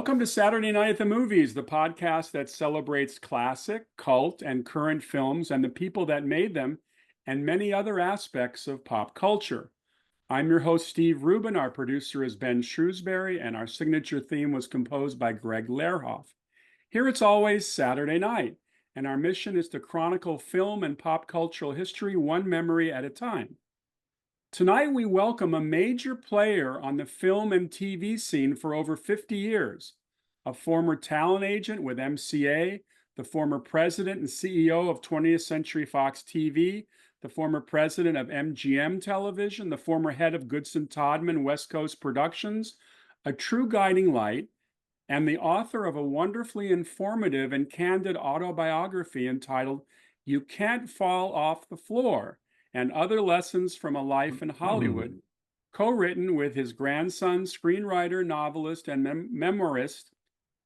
Welcome to Saturday Night at the Movies, the podcast that celebrates classic, cult, and current films and the people that made them, and many other aspects of pop culture. I'm your host, Steve Rubin. Our producer is Ben Shrewsbury, and our signature theme was composed by Greg Lerhoff. Here it's always Saturday night, and our mission is to chronicle film and pop cultural history one memory at a time. Tonight, we welcome a major player on the film and TV scene for over 50 years, a former talent agent with MCA, the former president and CEO of 20th Century Fox TV, the former president of MGM Television, the former head of Goodson Todman West Coast Productions, a true guiding light, and the author of a wonderfully informative and candid autobiography entitled You Can't Fall Off the Floor and Other Lessons from a Life in Hollywood, co-written with his grandson, screenwriter, novelist, and memoirist,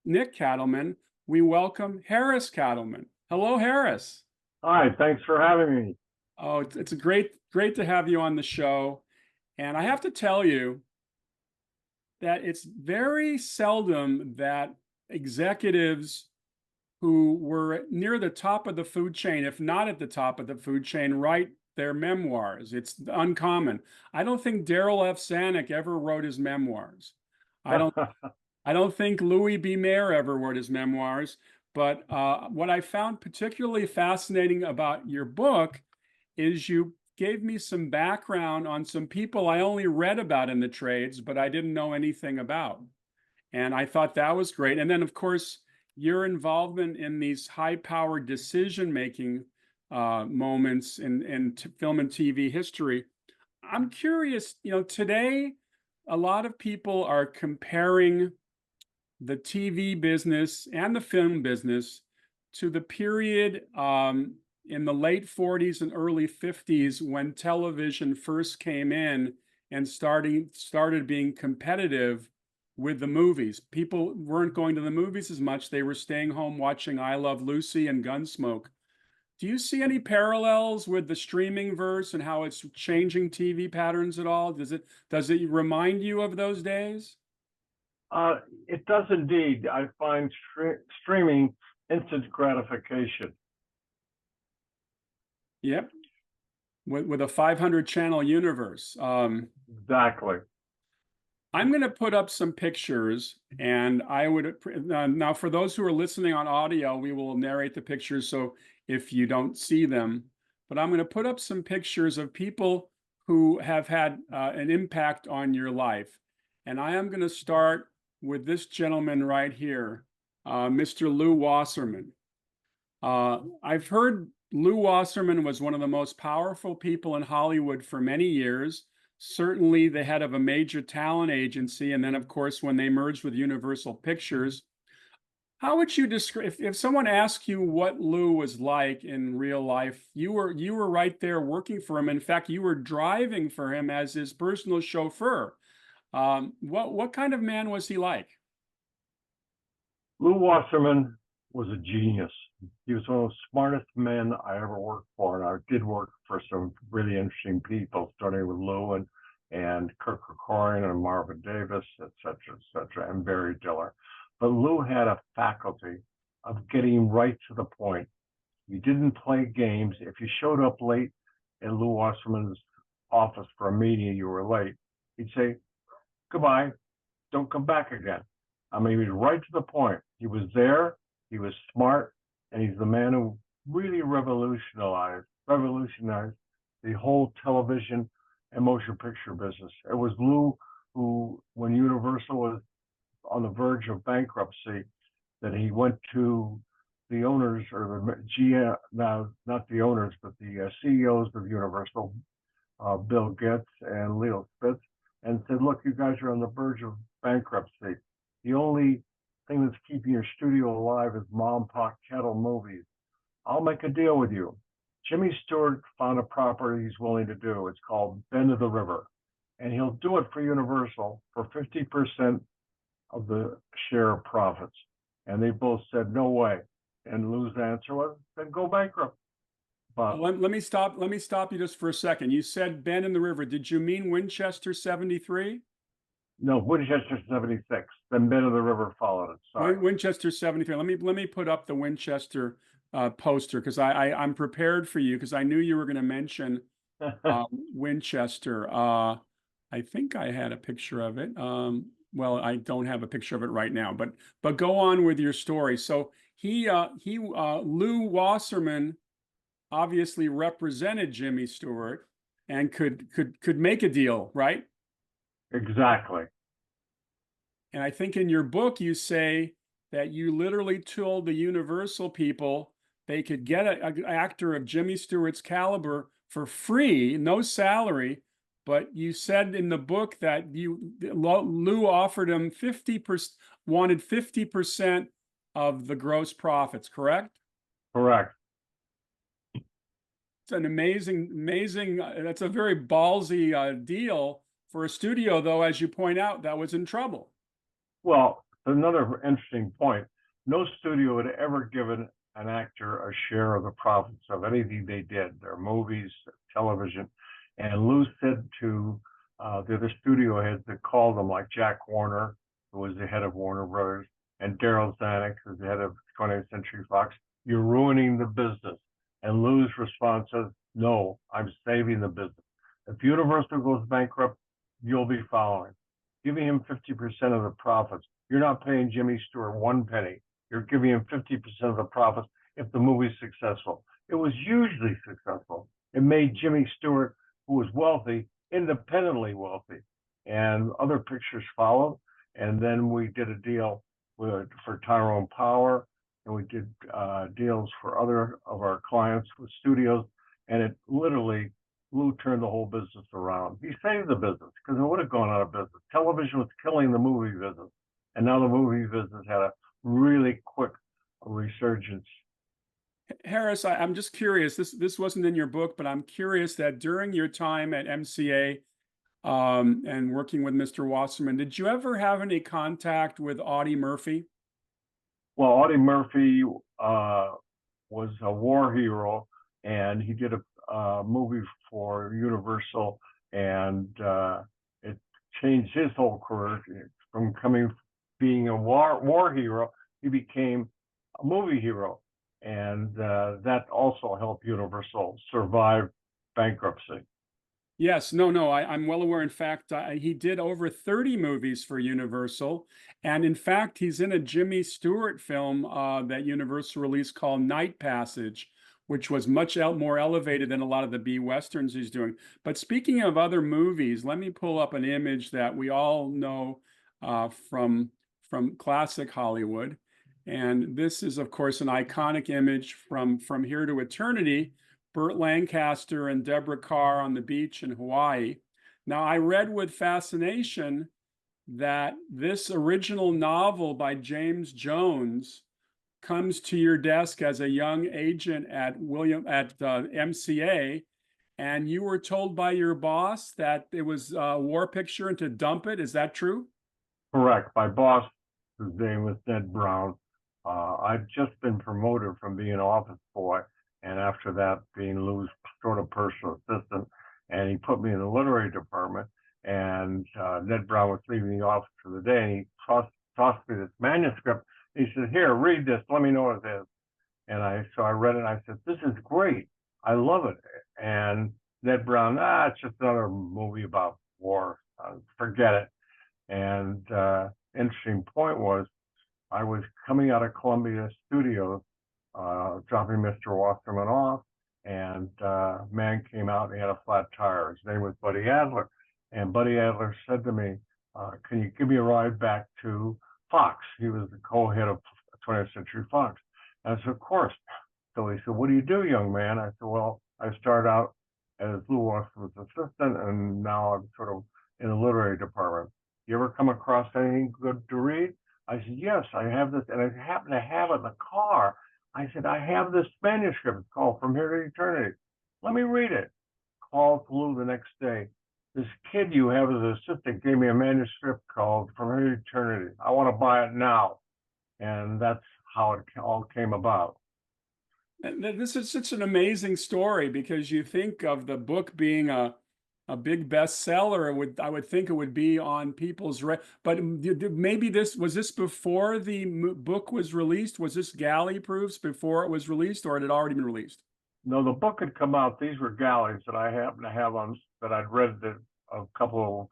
Nick Katleman. We welcome Harris Katleman. Hello, Harris. Hi, thanks for having me. Oh, it's a great to have you on the show. And I have to tell you that it's very seldom that executives who were near the top of the food chain, if not at the top of the food chain, write their memoirs. It's uncommon. I don't think Darryl F. Zanuck ever wrote his memoirs. I don't think Louis B. Mayer ever wrote his memoirs. But what I found particularly fascinating about your book is you gave me some background on some people I only read about in the trades, but I didn't know anything about. And I thought that was great. And then, of course, your involvement in these high-powered decision-making moments in film and TV history. I'm curious, today, a lot of people are comparing the TV business and the film business to the period in the late 40s and early 50s when television first came in and started being competitive with the movies. People weren't going to the movies as much. They were staying home watching I Love Lucy and Gunsmoke. Do you see any parallels with the streaming verse and how it's changing TV patterns at all? Does it remind you of those days? It does indeed. I find streaming instant gratification. Yep, with a 500 channel universe. Exactly. I'm going to put up some pictures, and I would now for those who are listening on audio, we will narrate the pictures. So if you don't see them, but I'm going to put up some pictures of people who have had an impact on your life. And I am going to start with this gentleman right here, Mr. Lew Wasserman. I've heard Lew Wasserman was one of the most powerful people in Hollywood for many years, certainly the head of a major talent agency. And then, of course, when they merged with Universal Pictures. How would you describe, if someone asked you what Lew was like in real life, you were right there working for him. In fact, you were driving for him as his personal chauffeur. What kind of man was he like? Lew Wasserman was a genius. He was one of the smartest men I ever worked for, and I did work for some really interesting people, starting with Lew and Kirk Kerkorian and Marvin David, et cetera, and Barry Diller. But Lew had a faculty of getting right to the point. He didn't play games. If you showed up late in Lew Wasserman's office for a meeting and you were late, he'd say, "Goodbye, don't come back again." I mean, he was right to the point. He was there, he was smart, and he's the man who really revolutionized the whole television and motion picture business. It was Lew who, when Universal was on the verge of bankruptcy, that he went to the owners, or the GM, not the owners, but the CEOs of Universal, Bill Getz and Leo Spitz, and said, "Look, you guys are on the verge of bankruptcy. The only thing that's keeping your studio alive is mom and pop kettle movies. I'll make a deal with you." Jimmy Stewart found a property he's willing to do. It's called Bend of the River, and he'll do it for Universal for 50% of the share of profits. And they both said, "No way." And Lew's answer was, "Then go bankrupt." But let me stop you just for a second. You said Bend in the River. Did you mean Winchester 73? No, Winchester 76. Then Men of the River followed it. Sorry. Winchester 73. Let me put up the Winchester poster because I'm prepared for you because I knew you were going to mention Winchester. I think I had a picture of it. Well, I don't have a picture of it right now, but go on with your story. So Lew Wasserman obviously represented Jimmy Stewart and could make a deal, right? Exactly. And I think in your book you say that you literally told the Universal people they could get an actor of Jimmy Stewart's caliber for free, no salary. But you said in the book that Lew offered him 50%, wanted 50% of the gross profits, correct? Correct. It's an amazing, that's a very ballsy deal for a studio, though, as you point out, that was in trouble. Well, another interesting point. No studio had ever given an actor a share of the profits of anything they did, their movies, television. And Lew said to the other studio heads that called them, like Jack Warner, who was the head of Warner Brothers, and Daryl Zanuck, who's the head of 20th Century Fox, you're ruining the business. And Lew's response is, no, I'm saving the business. If Universal goes bankrupt, you'll be following. Giving him 50% of the profits. You're not paying Jimmy Stewart one penny. You're giving him 50% of the profits if the movie's successful. It was hugely successful. It made Jimmy Stewart, who was wealthy, independently wealthy. And other pictures followed. And then we did a deal for Tyrone Power, and we did deals for other of our clients with studios. And it literally, Lew turned the whole business around. He saved the business because it would have gone out of business. Television was killing the movie business. And now the movie business had a really quick resurgence. Harris, I'm just curious. This wasn't in your book, but I'm curious that during your time at MCA and working with Mr. Wasserman, did you ever have any contact with Audie Murphy? Well, Audie Murphy was a war hero, and he did a movie for Universal, and it changed his whole career from being a war hero. He became a movie hero, and that also helped Universal survive bankruptcy. Yes, no, I'm well aware. In fact, he did over 30 movies for Universal. And in fact, he's in a Jimmy Stewart film that Universal released called Night Passage, which was much more elevated than a lot of the B Westerns he's doing. But speaking of other movies, let me pull up an image that we all know from classic Hollywood. And this is, of course, an iconic image from Here to Eternity. Burt Lancaster and Deborah Carr on the beach in Hawaii. Now, I read with fascination that this original novel by James Jones comes to your desk as a young agent at MCA, and you were told by your boss that it was a war picture and to dump it. Is that true? Correct. My boss, whose name was Ned Brown, I'd just been promoted from being an office boy, and after that, being Lew's sort of personal assistant, and he put me in the literary department. And Ned Brown was leaving the office for the day, and he tossed me this manuscript. He said, "Here, read this. Let me know what it is." And so I read it, and I said, "This is great. I love it." And Ned Brown, it's just another movie about war. Forget it. And interesting point was, I was coming out of Columbia Studios, dropping Mr. Wasserman off, and a man came out and he had a flat tire. His name was Buddy Adler. And Buddy Adler said to me, "Can you give me a ride back to Fox?" He was the co-head of 20th Century Fox. And I said, "Of course." So he said, "What do you do, young man?" I said, "Well, I started out as Lew Wasserman's assistant, and now I'm sort of in the literary department. You ever come across anything good to read?" I said, "Yes, I have this," and I happen to have it in the car. I said, "I have this manuscript called From Here to Eternity. Let me read it." Called Lew the next day. "This kid you have as an assistant gave me a manuscript called From Here to Eternity. I want to buy it now." And that's how it all came about. And this is such an amazing story because you think of the book being a a big bestseller. I would think it would be on people's but maybe was this before the book was released? Was this galley proofs before it was released, or had it already been released? No, the book had come out. These were galleys that I happen to have on that I'd read a couple of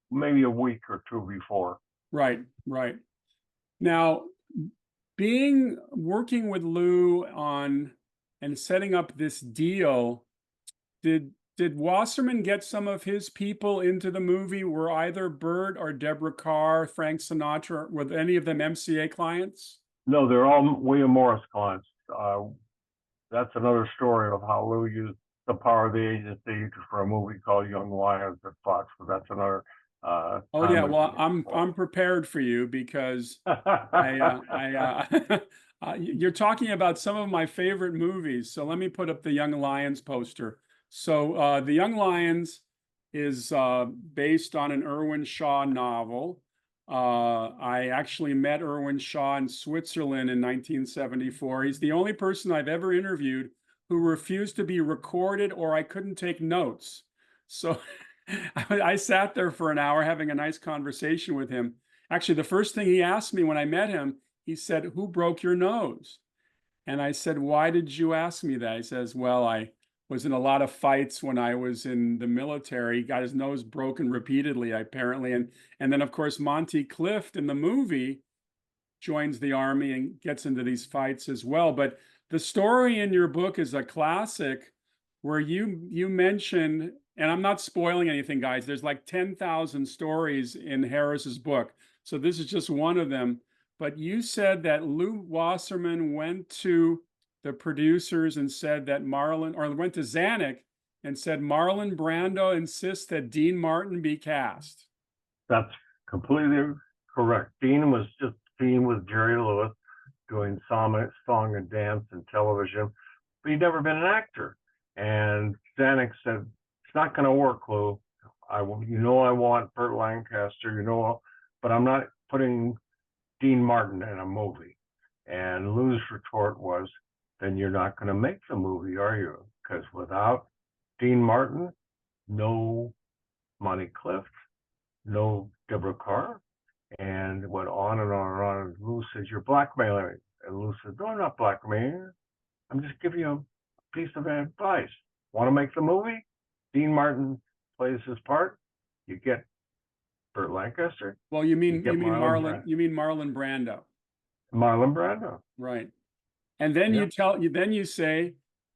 maybe a week or two before. Right, right. Now, working with Lou on and setting up this deal, did Wasserman get some of his people into the movie? Were either Burt or Deborah Carr, Frank Sinatra, were any of them MCA clients? No, they're all William Morris clients. That's another story of how Lou used the power of the agency for a movie called Young Lions at Fox. But that's another. Oh yeah, well I'm prepared for you because you're talking about some of my favorite movies. So let me put up the Young Lions poster. So the Young Lions is based on an Irwin Shaw novel. I actually met Irwin Shaw in Switzerland in 1974. He's the only person I've ever interviewed who refused to be recorded, or I couldn't take notes. So I sat there for an hour having a nice conversation with him. Actually, the first thing he asked me when I met him, he said, "Who broke your nose?" And I said, "Why did you ask me that?" He says, "Well, I was in a lot of fights when I was in the military." He got his nose broken repeatedly, apparently. And then, of course, Monty Clift in the movie joins the army and gets into these fights as well. But the story in your book is a classic where you mentioned, and I'm not spoiling anything, guys. There's like 10,000 stories in Harris's book. So this is just one of them. But you said that Lou Wasserman went to the producers and said that went to Zanuck and said Marlon Brando insists that Dean Martin be cast. That's completely correct. Dean was Jerry Lewis doing song and dance and television, but he'd never been an actor. And Zanuck said, "It's not going to work, Lou. I want Burt Lancaster, but I'm not putting Dean Martin in a movie." And Lou's retort was, "Then you're not going to make the movie, are you? Because without Dean Martin, no Monty Clift, no Deborah Carr." And it went on and on and on. And Lou says, "You're blackmailing." And Lou says, "No, I'm not blackmailing. I'm just giving you a piece of advice. Want to make the movie? Dean Martin plays his part. You get Burt Lancaster. Well, you mean Marlon Brando. Marlon Brando. Right. And then you say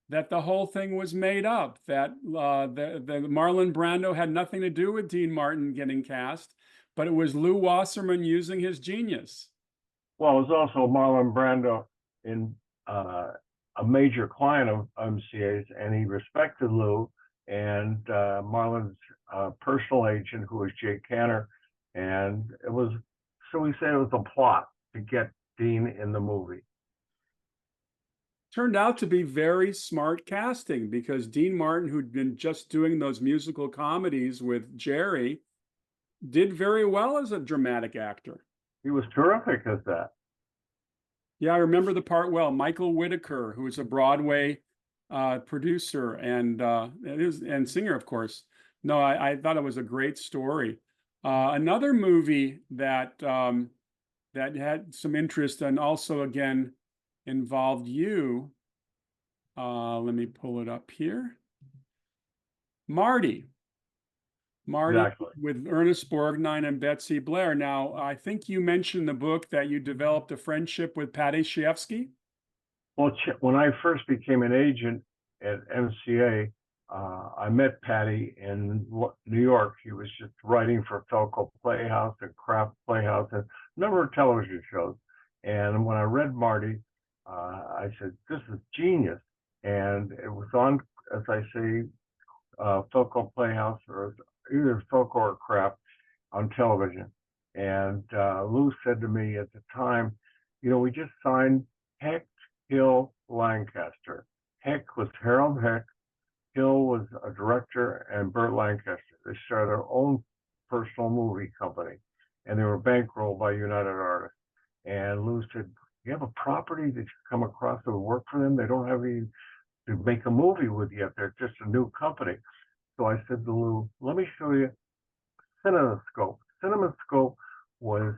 that the whole thing was made up, that the Marlon Brando had nothing to do with Dean Martin getting cast, but it was Lou Wasserman using his genius. Well, it was also Marlon Brando in a major client of MCA's, and he respected Lou and Marlon's personal agent, who was Jay Canner, and we say it was a plot to get Dean in the movie. Turned out to be very smart casting, because Dean Martin, who'd been just doing those musical comedies with Jerry, did very well as a dramatic actor. He was terrific as that. Yeah, I remember the part well. Michael Whitaker, who was a Broadway producer and singer, of course. No, I thought it was a great story. Another movie that had some interest and also again involved you. Let me pull it up here. Marty, Exactly. with Ernest Borgnine and Betsy Blair. Now, I think you mentioned in the book that you developed a friendship with Patty Chayefsky. Well, when I first became an agent at MCA, I met Patty in New York. He was just writing for Felco Playhouse and Kraft Playhouse and a number of television shows. And when I read Marty, I said, "This is genius." And it was on, as I say, Felco Playhouse, or either Felco or Kraft, on television. And Lou said to me at the time, "We just signed Heck, Hill, Lancaster." Heck was Harold Heck. Hill was a director, and Burt Lancaster. They started their own personal movie company, and they were bankrolled by United Artists. And Lou said, "You have a property that you come across that would work for them? They don't have any to make a movie with yet. They're just a new company." So I said to Lou, let me show you CinemaScope. CinemaScope was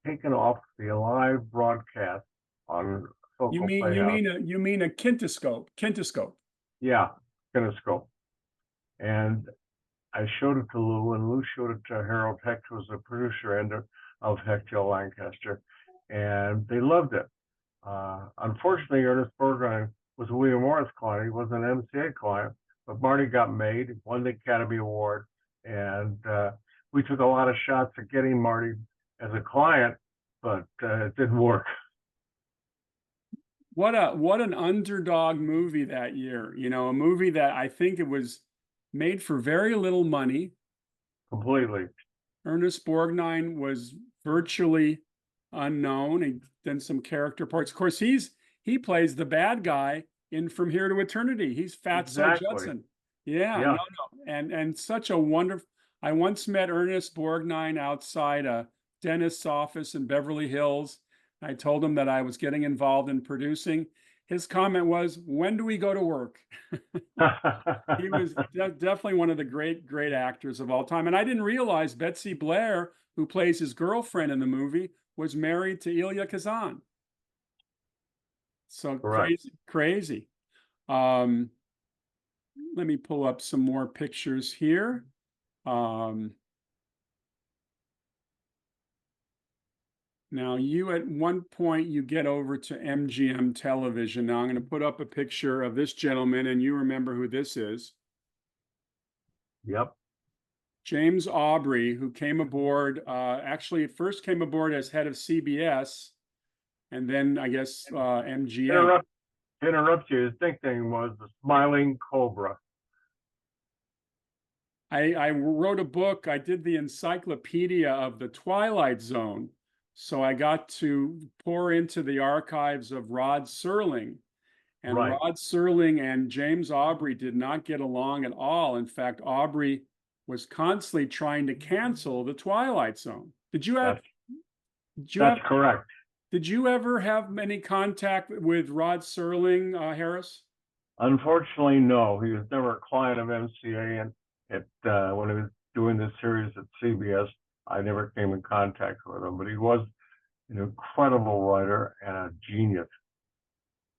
taken off the live broadcast on You Focal mean Playhouse. you mean a kintoscope? Kintoscope. Yeah, CinemaScope. And I showed it to Lou, and Lou showed it to Harold Hecht, who was the producer of Hechtel Lancaster, and they loved it. Unfortunately, Ernest Borgnine was a William Morris client. He wasn't an MCA client, but Marty got made, won the Academy Award, and we took a lot of shots at getting Marty as a client, but it didn't work. What an underdog movie that year. You know, a movie that I think it was made for very little money. Completely. Ernest Borgnine was virtually unknown. He done some character parts. Of course, he plays the bad guy in From Here to Eternity. He's Fatso Judson. Yeah, Yeah. no. And such a wonderful. I once met Ernest Borgnine outside a dentist's office in Beverly Hills. I told him that I was getting involved in producing. His comment was, "When do we go to work?" He was definitely one of the great actors of all time. And I didn't realize Betsy Blair, who plays his girlfriend in the movie, was married to Elia Kazan. So Correct. crazy. Let me pull up some more pictures here. Now, you at one point, you get over to MGM Television. Now, I'm going to put up a picture of this gentleman, and you remember who this is. Yep. James Aubrey, who came aboard, actually first came aboard as head of CBS, and then I guess MGM. Interrupt you. His nickname was the Smiling Cobra. I wrote a book. I did the encyclopedia of the Twilight Zone. So I got to pour into the archives of Rod Serling. And Right. Rod Serling and James Aubrey did not get along at all. In fact, Aubrey was constantly trying to cancel the Twilight Zone. That's correct. Did you ever have any contact with Rod Serling, Harris? Unfortunately, no. He was never a client of MCA, and when he was doing this series at CBS, I never came in contact with him. But he was an incredible writer and a genius.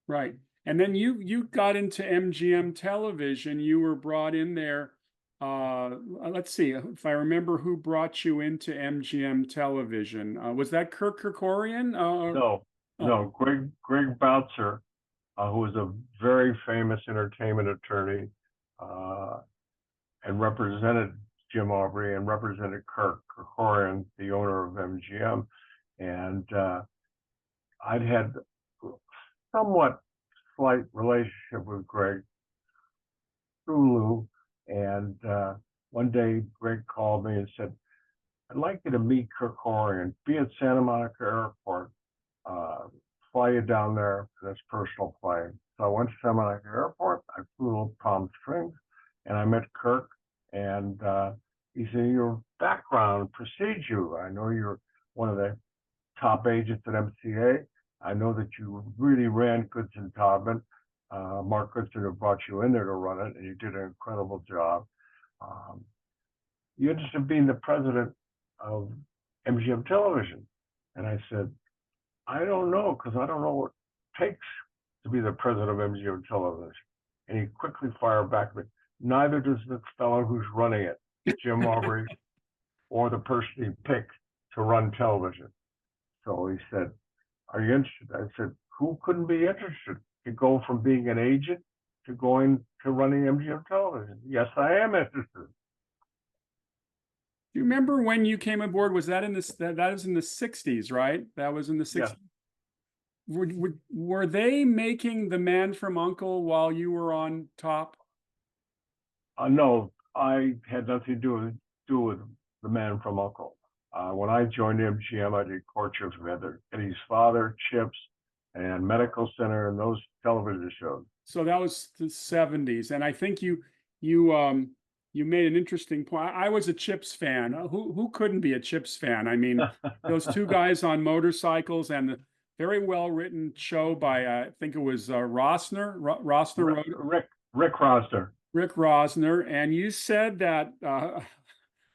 Right. And then you got into MGM Television. You were brought in there. Let's see if I remember who brought you into MGM Television. Was that Kirk Kerkorian? No. Greg Boutzer, who was a very famous entertainment attorney, and represented Jim Aubrey and represented Kirk Kerkorian, the owner of MGM. And I'd had somewhat slight relationship with Greg through Lou. And one day Greg called me and said, "I'd like you to meet Kerkorian, be at Santa Monica Airport, fly you down there for this personal plane." So I went to Santa Monica Airport, I flew to Palm Springs, and I met Kirk. And he said, "Your background precedes you. I know you're one of the top agents at MCA. I know that you really ran Goodson Todman. Mark Goodson had brought you in there to run it, and you did an incredible job. You're interested in being the president of MGM Television?" And I said, "I don't know, because I don't know what it takes to be the president of MGM Television." And he quickly fired back at me, "Neither does the fellow who's running it, Jim Aubrey, or the person he picked to run television." So he said, "Are you interested?" I said, "Who couldn't be interested to go from being an agent to going to running MGM Television?" "Yes, I am interested." Do you remember when you came aboard? Was that in that was in the 60s, right? That was in the 60s. Yes. Were they making The Man from U.N.C.L.E. while you were on top? No, I had nothing to do with The Man from U.N.C.L.E. When I joined MGM, I did Courtship of Eddie's Father, Chips, and Medical Center, and those television shows. So that was the 70s, and I think you made an interesting point. I was a Chips fan. Who couldn't be a Chips fan? I mean, those two guys on motorcycles, and the very well written show by I think it was Rossner. Rossner wrote Rick Rosner. Rick Rosner, and you said that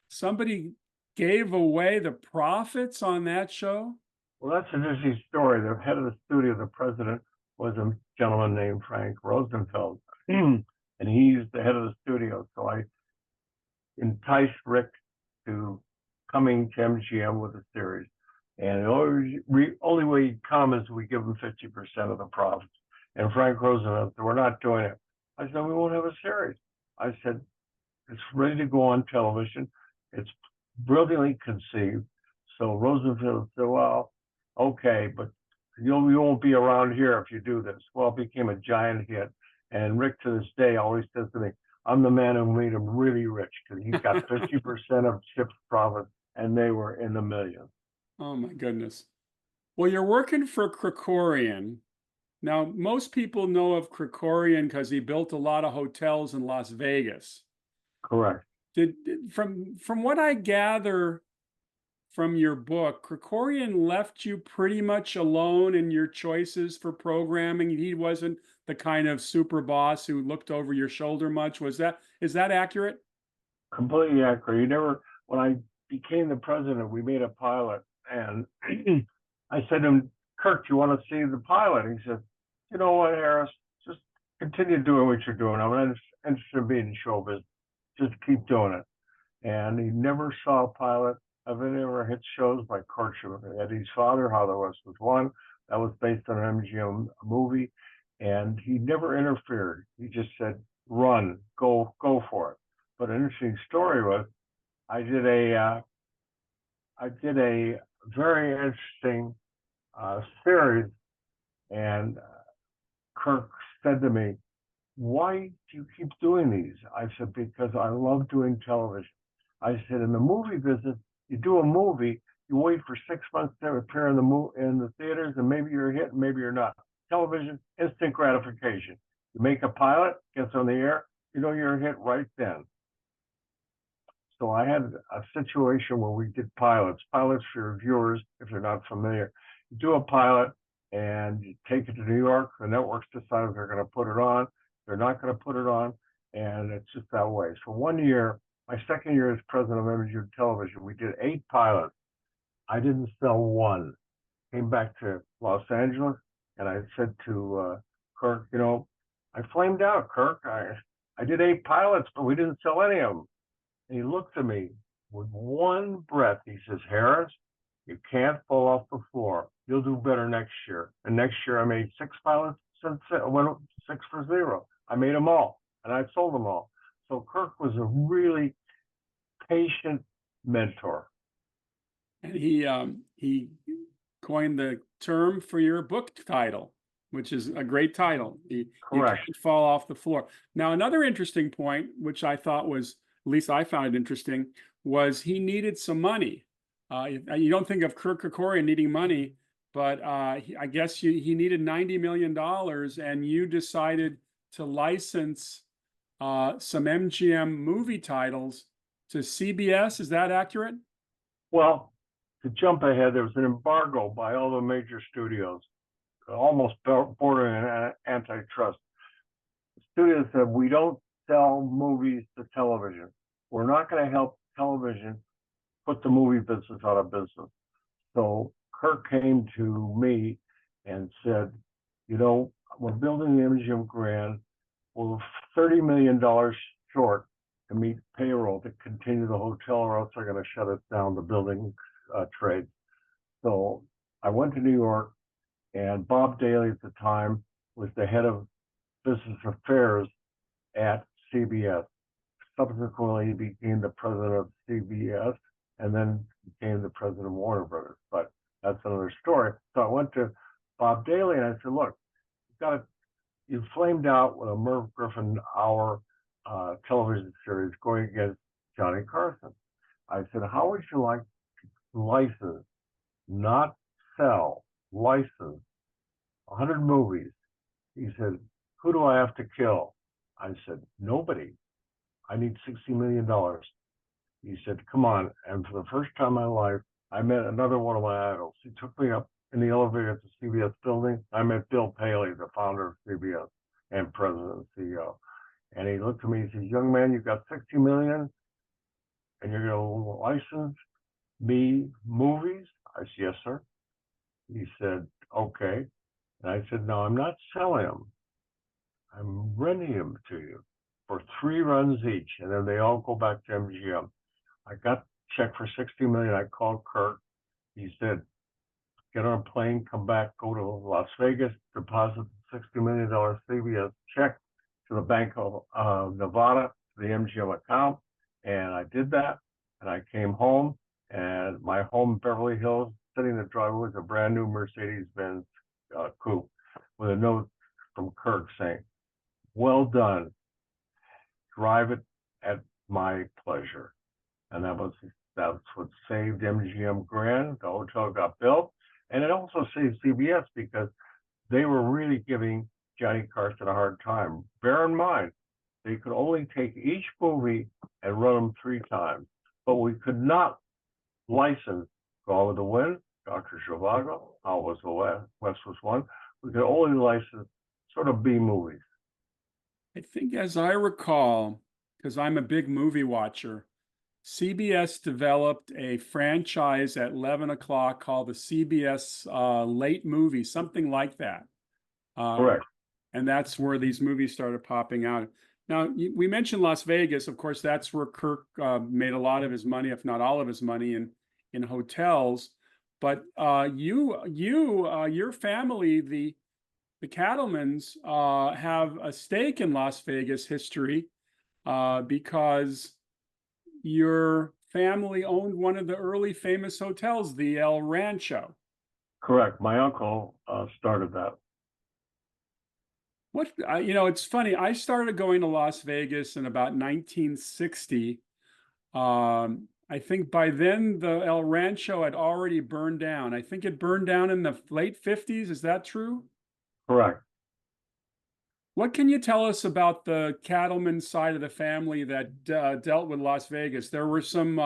somebody gave away the profits on that show. Well, that's an interesting story. The head of the studio, the president, was a gentleman named Frank Rosenfeld, and he's the head of the studio. So I enticed Rick to coming to MGM with a series. And the only way he'd come is we give him 50% of the profits. And Frank Roosevelt said, we're not doing it. I said, we won't have a series. I said, it's ready to go on television. It's brilliantly conceived. So Roosevelt said, well, okay, but you won't be around here if you do this. Well, it became a giant hit. And Rick, to this day, always says to me, I'm the man who made him really rich because he got 50% of Chip's profits, and they were in the millions. Oh my goodness. Well, you're working for Kerkorian. Now, most people know of Kerkorian because he built a lot of hotels in Las Vegas. Correct. From what I gather from your book, Kerkorian left you pretty much alone in your choices for programming. He wasn't the kind of super boss who looked over your shoulder much. Is that accurate? Completely accurate. When I became the president, we made a pilot, and I said to him, Kirk, do you want to see the pilot? He said, you know what, Harris, just continue doing what you're doing. I'm not interested in being in show business. Just keep doing it. And he never saw a pilot of any of our hit shows like Courtship of Eddie's Father, How the West Was Won. That was based on an MGM movie. And he never interfered. He just said, run, go for it. But an interesting story was I did a very interesting series, and Kirk said to me, why do you keep doing these? I said, because I love doing television. I said, in the movie business, you do a movie, you wait for 6 months to appear in the theaters, and maybe you're a hit, and maybe you're not. Television, instant gratification. You make a pilot, gets on the air, you know you're a hit right then. So I had a situation where we did pilots for your viewers, if you're not familiar. You do a pilot and you take it to New York, the networks decide if they're going to put it on, they're not going to put it on, and it's just that way. So 1 year, my second year as president of MGM Television, we did 8 pilots. I didn't sell one. Came back to Los Angeles, and I said to Kirk, I flamed out, Kirk. I did 8 pilots, but we didn't sell any of them. And he looked at me with one breath. He says, Harris, you can't fall off the floor. You'll do better next year. And next year I made 6 pilots, went 6 for 0. I made them all, and I sold them all. So Kirk was a really patient mentor. And he coined the term for your book title, which is a great title. You can't fall off the floor. Now, another interesting point, which I thought was, at least I found it interesting, was he needed some money. You don't think of Kirk Kerkorian needing money, but I guess he needed $90 million, and you decided to license some MGM movie titles to CBS. Is that accurate? Well, to jump ahead, there was an embargo by all the major studios, almost bordering on antitrust. The studios said, we don't sell movies to television. We're not going to help television put the movie business out of business. So Kirk came to me and said, we're building the MGM Grand. We're $30 million short to meet payroll to continue the hotel, or else they're going to shut it down, the building trade. So I went to New York, and Bob Daly at the time was the head of business affairs at CBS. Subsequently, he became the president of CBS, and then became the president of Warner Brothers. But that's another story. So I went to Bob Daly and I said, look, you flamed out with a Merv Griffin hour television series going against Johnny Carson. I said, how would you like to license, not sell, license 100 movies? He said, who do I have to kill? I said, nobody. I need $60 million. He said, come on. And for the first time in my life, I met another one of my idols. He took me up in the elevator at the CBS building. I met Bill Paley, the founder of CBS and president and CEO. And he looked at me and says, young man, you got 60 million and you're going to license me movies? I said, yes, sir. He said, okay. And I said, no, I'm not selling them. I'm renting them to you for 3 runs each. And then they all go back to MGM. I got a check for 60 million. I called Kirk. He said, get on a plane, come back, go to Las Vegas, deposit the $60 million CBS check to the Bank of Nevada, to the MGM account. And I did that. And I came home, and my home in Beverly Hills, sitting in the driveway, was a brand new Mercedes-Benz coupe with a note from Kirk saying, well done, drive it at my pleasure. And that's what saved MGM Grand. The hotel got built, and it also saved CBS because they were really giving Johnny Carson a hard time. Bear in mind, they could only take each movie and run them 3 times, but we could not license Gone with the Wind, Dr. Zhivago, How Was the West Was Won. We could only license sort of B movies. I think, as I recall, because I'm a big movie watcher, CBS developed a franchise at 11 o'clock called the CBS Late Movie, something like that. Correct. And that's where these movies started popping out. Now, we mentioned Las Vegas. Of course, that's where Kirk made a lot of his money, if not all of his money, in hotels. But your family, the Katlemans, have a stake in Las Vegas history because your family owned one of the early famous hotels, the El Rancho. Correct. My uncle started that. What, it's funny. I started going to Las Vegas in about 1960. I think by then the El Rancho had already burned down. I think it burned down in the late 50s. Is that true? Correct. What can you tell us about the Katleman side of the family that dealt with Las Vegas? There was some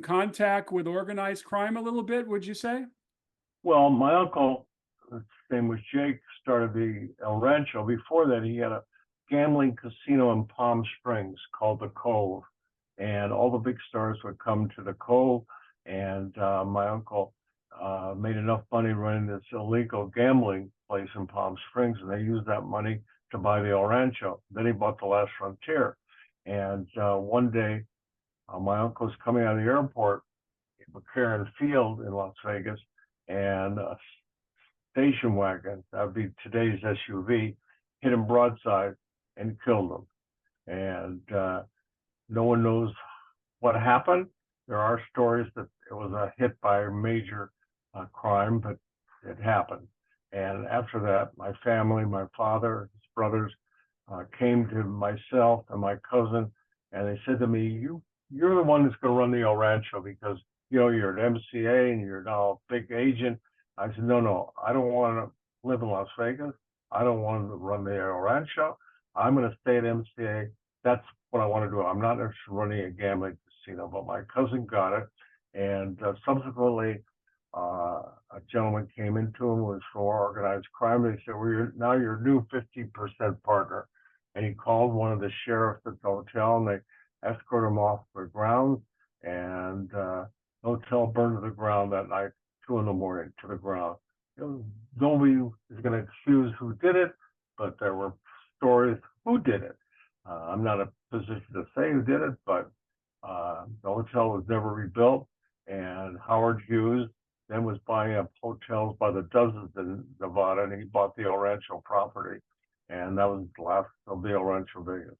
contact with organized crime a little bit, would you say? Well, my uncle, his name was Jake, started the El Rancho. Before that, he had a gambling casino in Palm Springs called the Cove, and all the big stars would come to the Cove. And my uncle made enough money running this illegal gambling place in Palm Springs, and they used that money to buy the El Rancho. Then he bought the Last Frontier. And one day, my uncle was coming out of the airport in McCarran Field in Las Vegas, and a station wagon, that would be today's SUV, hit him broadside and killed him. And no one knows what happened. There are stories that it was a hit by a major crime, but it happened. And after that, my family, my father, his brothers, came to myself and my cousin, and they said to me, you're the one that's going to run the El Rancho because, you're an MCA and you're now a big agent. I said, no, I don't want to live in Las Vegas. I don't want to run the El Rancho. I'm going to stay at MCA. That's what I want to do. I'm not interested in running a gambling casino, but my cousin got it. And subsequently, a gentleman came into him who was for organized crime. They said, well, you're now your new 50% partner. And he called one of the sheriffs at the hotel, and they escorted him off the grounds. And the hotel burned to the ground that night, 2 in the morning, to the ground. Nobody is going to accuse who did it, but there were stories who did it. I'm not in a position to say who did it, but the hotel was never rebuilt. And Howard Hughes then was buying up hotels by the dozens in Nevada, and he bought the El Rancho property. And that was the last of the El Rancho Vegas.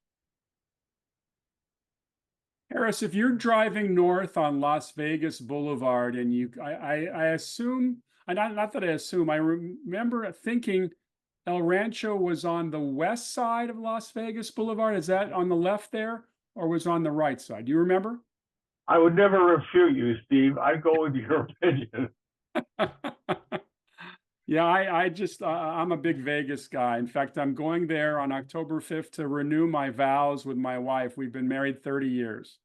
Harris, if you're driving north on Las Vegas Boulevard and I assume, not that I assume, I remember thinking El Rancho was on the west side of Las Vegas Boulevard. Is that on the left there or was on the right side? Do you remember? I would never refute you, Steve. I go with your opinion. Yeah, I'm a big Vegas guy. In fact, I'm going there on October 5th to renew my vows with my wife. We've been married 30 years.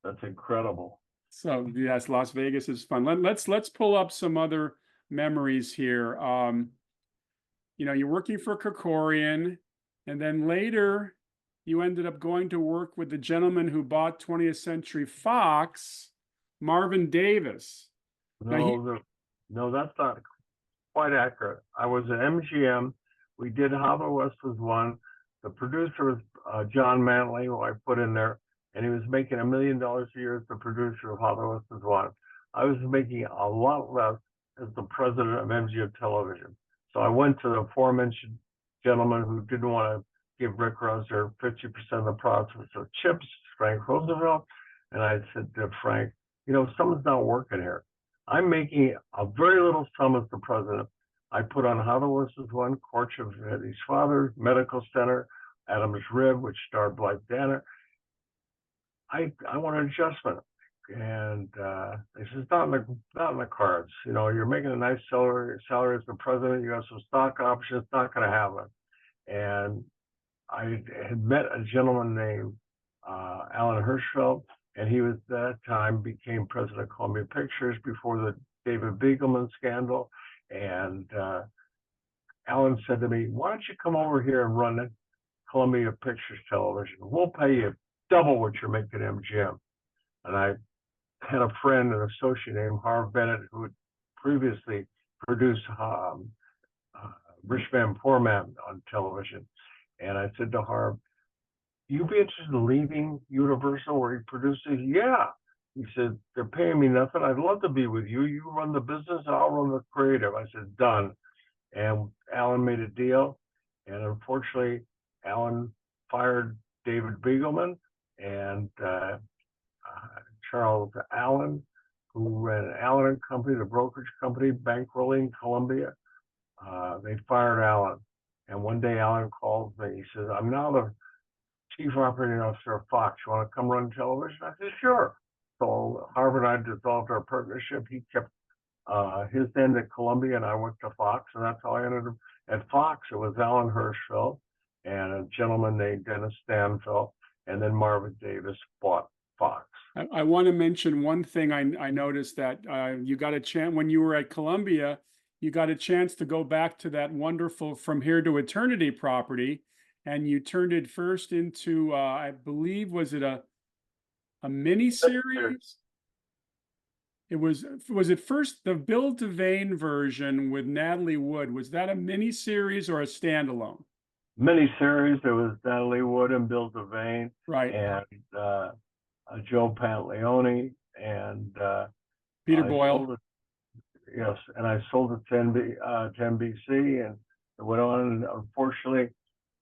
That's incredible. So yes, Las Vegas is fun. Let's pull up some other memories here. you're working for Kerkorian, and then later you ended up going to work with the gentleman who bought 20th Century Fox, Marvin Davis. No, that's not quite accurate. I was at MGM. We did How the West Was Won. The producer was John Manley, who I put in there, and he was making $1 million a year as the producer of How the West Was Won. I was making a lot less as the president of MGM Television. So I went to the aforementioned gentleman who didn't want to give Rick Rosser 50% of the profits of chips, Frank Roosevelt. And I said to Frank, something's not working here. I'm making a very little sum as the president. I put on How the West Was Won, Courtship of Eddie's Father, Medical Center, Adam's Rib, which starred Blythe Danner. I want an adjustment. And he says, not in the cards. You're making a nice salary as the president. You have some stock options, not going to happen. And I had met a gentleman named Alan Hirschfeld, and he was at that time became president of Columbia Pictures before the David Begelman scandal. And Alan said to me, why don't you come over here and run Columbia Pictures Television? We'll pay you double what you're making at MGM. And I had a friend, an associate named Harv Bennett, who had previously produced Rich Man, Poor Man on television. And I said to Harv, you be interested in leaving Universal where he produces? Yeah. He said, they're paying me nothing. I'd love to be with you. You run the business, I'll run the creative. I said, done. And Alan made a deal. And unfortunately, Alan fired David Begelman and Charles Allen, who ran Allen and Company, the brokerage company, bankrolling Columbia. They fired Alan. And one day Alan calls me. He says, I'm now the chief operating officer of Fox. You want to come run television? I said, sure. So Harv and I dissolved our partnership. He kept his end at Columbia, and I went to Fox, and that's how I ended up at Fox. It was Alan Hirschfeld and a gentleman named Dennis Stanfield, and then Marvin Davis bought Fox. I want to mention one thing. I noticed that you got a chance when you were at Columbia. You got a chance to go back to that wonderful From Here to Eternity property, and you turned it first into, I believe, was it a mini series? Was it first the Bill Devane version with Natalie Wood? Was that a mini series or a standalone? Miniseries. There was Natalie Wood and Bill Devane, right, and Joe Pantaleone, and Peter Boyle. Yes, and I sold it to NBC, and it went on. And unfortunately,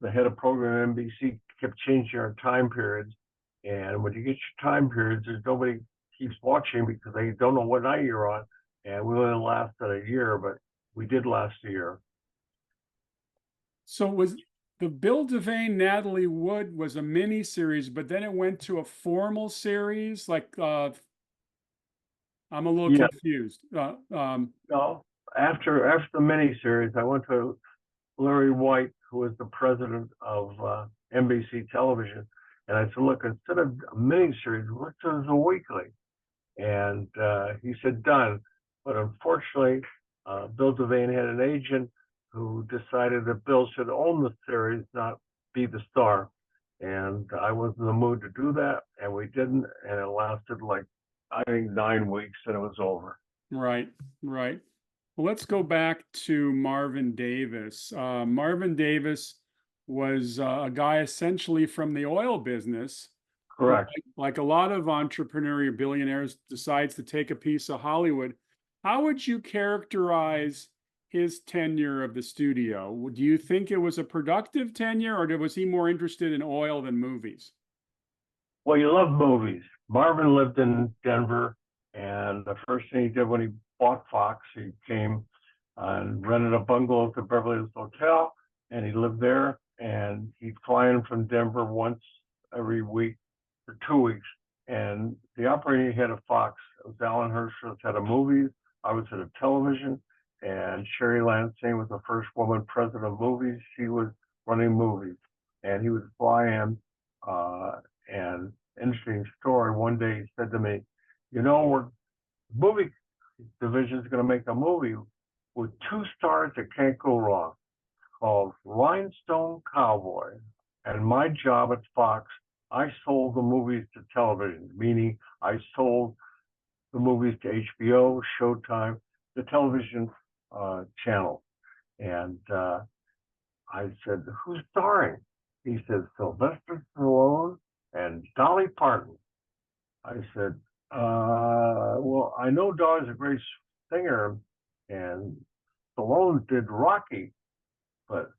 the head of program at NBC kept changing our time periods. And when you get your time periods, there's nobody keeps watching because they don't know what night you're on. And we only lasted a year, but we did last a year. So was the Bill Devane, Natalie Wood was a mini series, but then it went to a formal series, like I'm a little confused. No, after the miniseries, I went to Larry White, who was the president of NBC Television, and I said, "Look, instead of a miniseries, let's do it as a weekly." And he said, "Done." But unfortunately, Bill Devane had an agent who decided that Bill should own the series, not be the star. And I was in the mood to do that, and we didn't. And it lasted like, I think, 9 weeks, and it was over. Right, right. Well, let's go back to Marvin Davis. Marvin Davis was a guy essentially from the oil business. Correct. Like a lot of entrepreneurial billionaires, decides to take a piece of Hollywood. How would you characterize his tenure of the studio? Do you think it was a productive tenure, or was he more interested in oil than movies? Well, you love movies. Marvin lived in Denver, and the first thing he did when he bought Fox, he came and rented a bungalow at the Beverly Hills Hotel, and he lived there, and he'd fly in from Denver once every week for 2 weeks. And the operating head of Fox was Alan Hirschfeld, head of movies. I was head of television, and Sherry Lansing was the first woman president of movies. She was running movies, and he would fly in. And interesting story. One day he said to me, "We're movie division is going to make a movie with 2 stars that can't go wrong. called Rhinestone Cowboy. And my job at Fox, I sold the movies to television, meaning I sold the movies to HBO, Showtime, the television channel. And I said, who's starring? He said, Sylvester Stallone and Dolly Parton. I said, well, I know Dolly's a great singer and Stallone did Rocky, but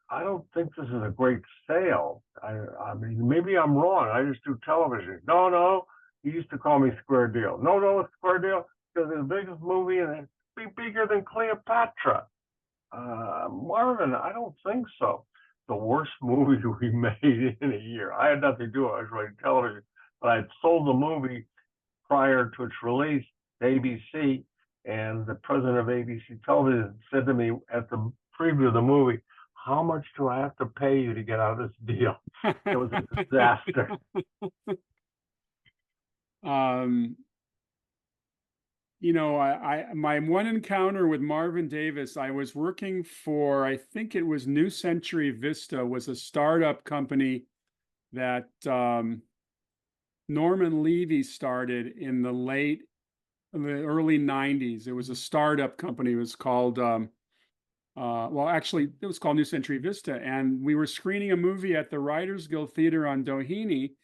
I don't think this is a great sale. I mean, maybe I'm wrong. I just do television. No. He used to call me Square Deal. No, Square Deal, because it's the biggest movie and it's bigger than Cleopatra. Marvin, I don't think so. The worst movie we made in a year. I had nothing to do with it. I was writing television, but I'd sold the movie prior to its release to ABC, and the president of ABC Television said to me at the preview of the movie, how much do I have to pay you to get out of this deal? It was a disaster. My one encounter with Marvin Davis, I was working for, I think it was New Century Vista, was a startup company that Norman Levy started in the early 90s. It was a startup company. It was called, well, actually, it was called New Century Vista. And we were screening a movie at the Writers Guild Theater on Doheny,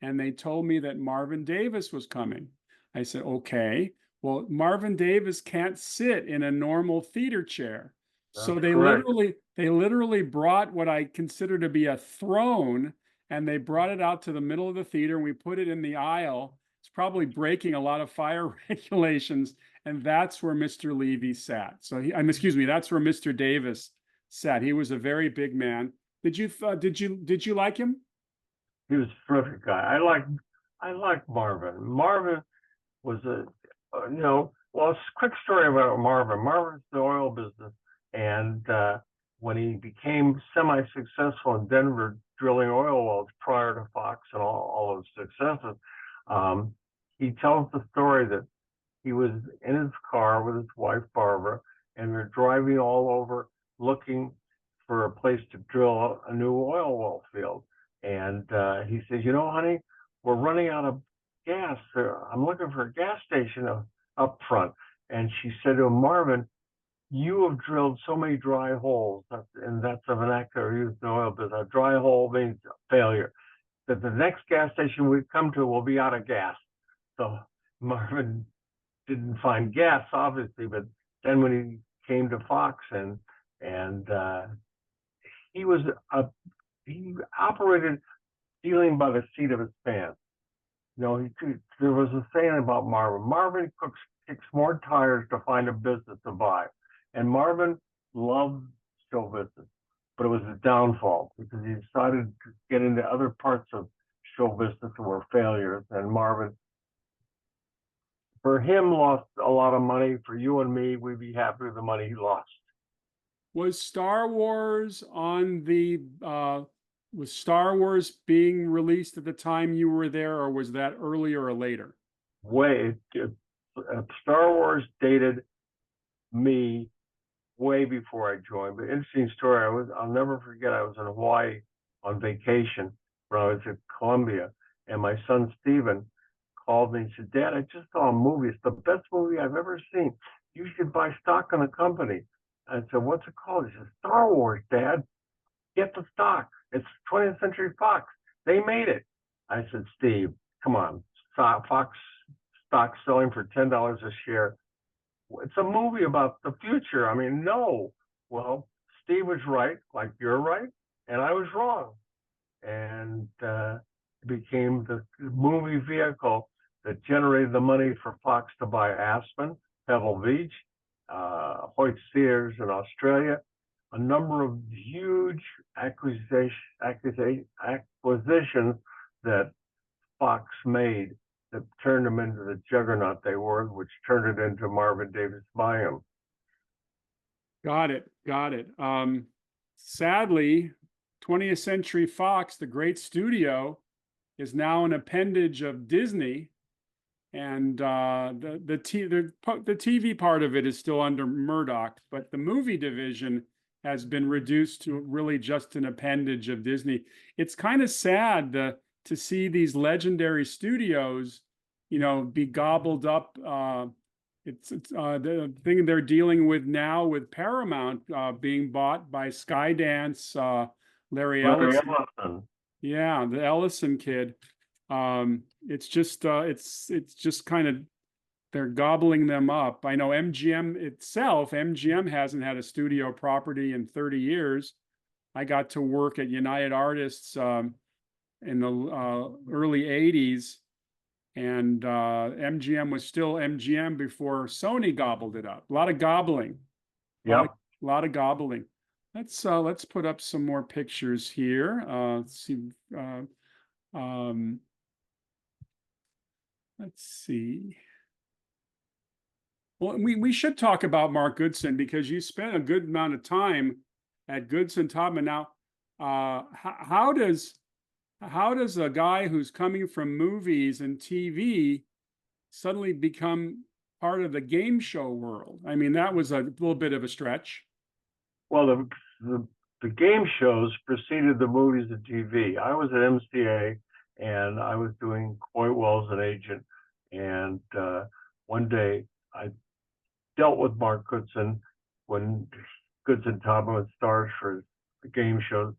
and they told me that Marvin Davis was coming. I said, okay. Well, Marvin Davis can't sit in a normal theater chair. So they literally brought what I consider to be a throne, and they brought it out to the middle of the theater, and we put it in the aisle. It's probably breaking a lot of fire regulations, and that's where Mr. Levy sat. So that's where Mr. Davis sat. He was a very big man. Did you like him? He was a terrific guy. I like Marvin. Marvin was well, it's a quick story about Marvin. Marvin's the oil business, and when he became semi-successful in Denver drilling oil wells prior to Fox and all of his successes, he tells the story that he was in his car with his wife, Barbara, and they're driving all over looking for a place to drill a new oil well field. And he says, honey, we're running out of gas. I'm looking for a gas station up front. And she said to him, Marvin, you have drilled so many dry holes, and that's a vernacular used in the oil business. A dry hole means failure. That the next gas station we come to will be out of gas. So Marvin didn't find gas, obviously, but then when he came to Fox and he operated dealing by the seat of his pants. There was a saying about Marvin. Marvin kicks more tires to find a business to buy. And Marvin loved show business, but it was his downfall because he decided to get into other parts of show business that were failures. And Marvin, for him, lost a lot of money. For you and me, we'd be happy with the money he lost. Was Star Wars was Star Wars being released at the time you were there, or was that earlier or later? Star Wars dated me way before I joined. But interesting story. I'll never forget. I was in Hawaii on vacation when I was at Columbia, and my son Stephen called me and said, Dad, I just saw a movie. It's the best movie I've ever seen. You should buy stock in the company. I said, what's it called? He said, Star Wars, Dad. Get the stock. It's 20th Century Fox. They made it. I said, Steve, come on. Fox stock selling for $10 a share. It's a movie about the future. I mean, no. Well, Steve was right, like you're right, and I was wrong. And it became the movie vehicle that generated the money for Fox to buy Aspen, Pebble Beach, Hoyt Sears in Australia, a number of huge acquisitions that Fox made that turned them into the juggernaut they were, which turned it into Marvin Davis buying them. Got it. Sadly, 20th Century Fox, the great studio, is now an appendage of Disney, and the TV part of it is still under Murdoch, but the movie division has been reduced to really just an appendage of Disney. It's kind of sad to see these legendary studios, be gobbled up. It's the thing they're dealing with now with Paramount being bought by Skydance, Larry Larry Ellison. Ellison. Yeah, the Ellison kid. It's just kind of, they're gobbling them up. I know MGM itself, MGM hasn't had a studio property in 30 years. I got to work at United Artists in the early 80s, and MGM was still MGM before Sony gobbled it up. A lot of gobbling. Yep. A lot of gobbling. Let's put up some more pictures here. Let's see. Let's see. Well, we should talk about Mark Goodson, because you spent a good amount of time at Goodson Todman. Now, how does a guy who's coming from movies and TV suddenly become part of the game show world? I mean, that was a little bit of a stretch. Well, the game shows preceded the movies and TV. I was at MCA, and I was doing quite well as an agent. And one day I dealt with Mark Goodson when Goodson Todman was stars for the game shows.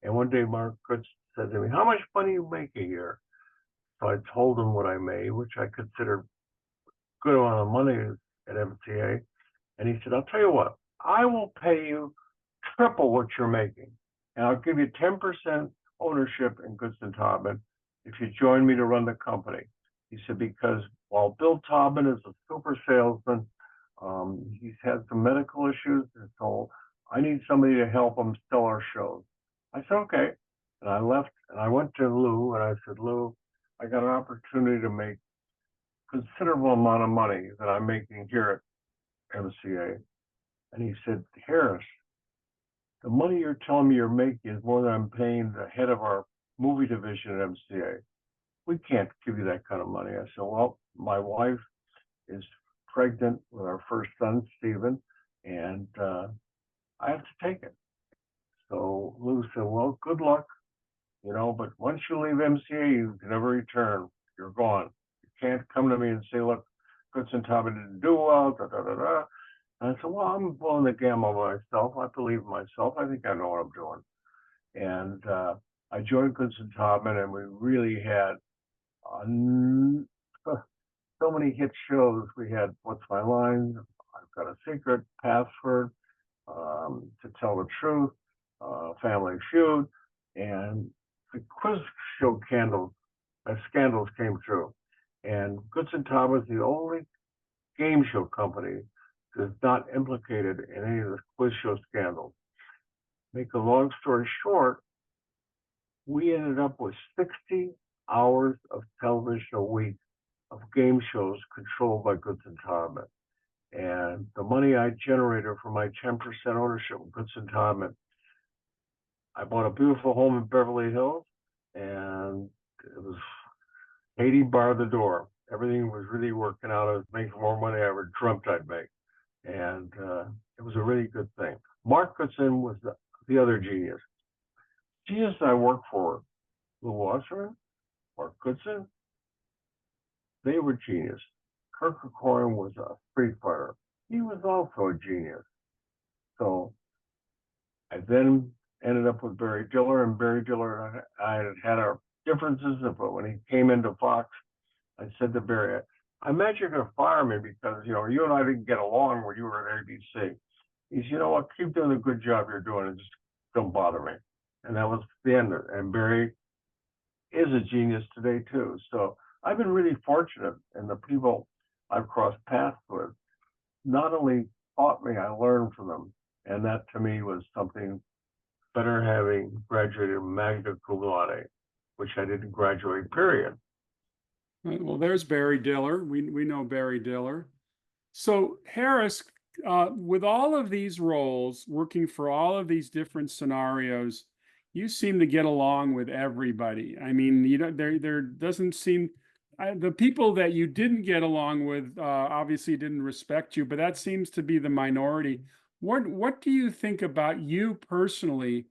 And one day Mark Goodson said to me, "How much money do you make a year?" So I told him what I made, which I consider a good amount of money at MCA. And he said, "I'll tell you what, I will pay you triple what you're making, and I'll give you 10% ownership in Goodson Todman if you join me to run the company." He said, "Because while Bill Todman is a super salesman, he's had some medical issues, and so I need somebody to help him sell our shows." I said, "Okay." And I left, and I went to Lou, and I said, "Lou, I got an opportunity to make considerable amount of money that I'm making here at MCA." And he said, "Harris, the money you're telling me you're making is more than I'm paying the head of our movie division at MCA. We can't give you that kind of money." I said, "Well, my wife is pregnant with our first son, Stephen, and I have to take it." So Lou said, "Well, good luck, but once you leave MCA, you can never return. You're gone. You can't come to me and say, 'Look, Goodson Todman didn't do well, da da da da.'" And I said, "Well, I'm willing to gamble myself. I believe in myself. I think I know what I'm doing." And I joined Goodson Todman, and we really had so many hit shows. We had "What's My Line?" "I've Got a Secret," "Password," "To Tell the Truth," "Family Feud," and the quiz show scandals came through. And Goodson Todman was the only game show company that's not implicated in any of the quiz show scandals. Make a long story short, we ended up with 60 hours of television a week of game shows controlled by Goodson Todman. And the money I generated from my 10% ownership of Goodson Todman, I bought a beautiful home in Beverly Hills, and it was Haiti bar the door. Everything was really working out. I was making more money than I ever dreamt I'd make. And it was a really good thing. Mark Goodson was the other genius. Genius I worked for, Lou Wasserman, Mark Goodson, they were genius. Kirk Kerkorian was a street fighter. He was also a genius. So I then ended up with Barry Diller, and Barry Diller and I had our differences, but when he came into Fox, I said to Barry, "I imagine you're going to fire me because, you and I didn't get along when you were at ABC." He said, "You know what, keep doing the good job you're doing and just don't bother me." And that was the end of it. And Barry is a genius today too. So I've been really fortunate, and the people I've crossed paths with not only taught me, I learned from them. And that to me was something better, having graduated magna cum laude, which I didn't graduate, period. Well, there's Barry Diller. We know Barry Diller. So Harris, with all of these roles, working for all of these different scenarios, you seem to get along with everybody. I mean, there doesn't seem the people that you didn't get along with obviously didn't respect you, but that seems to be the minority. What do you think about you personally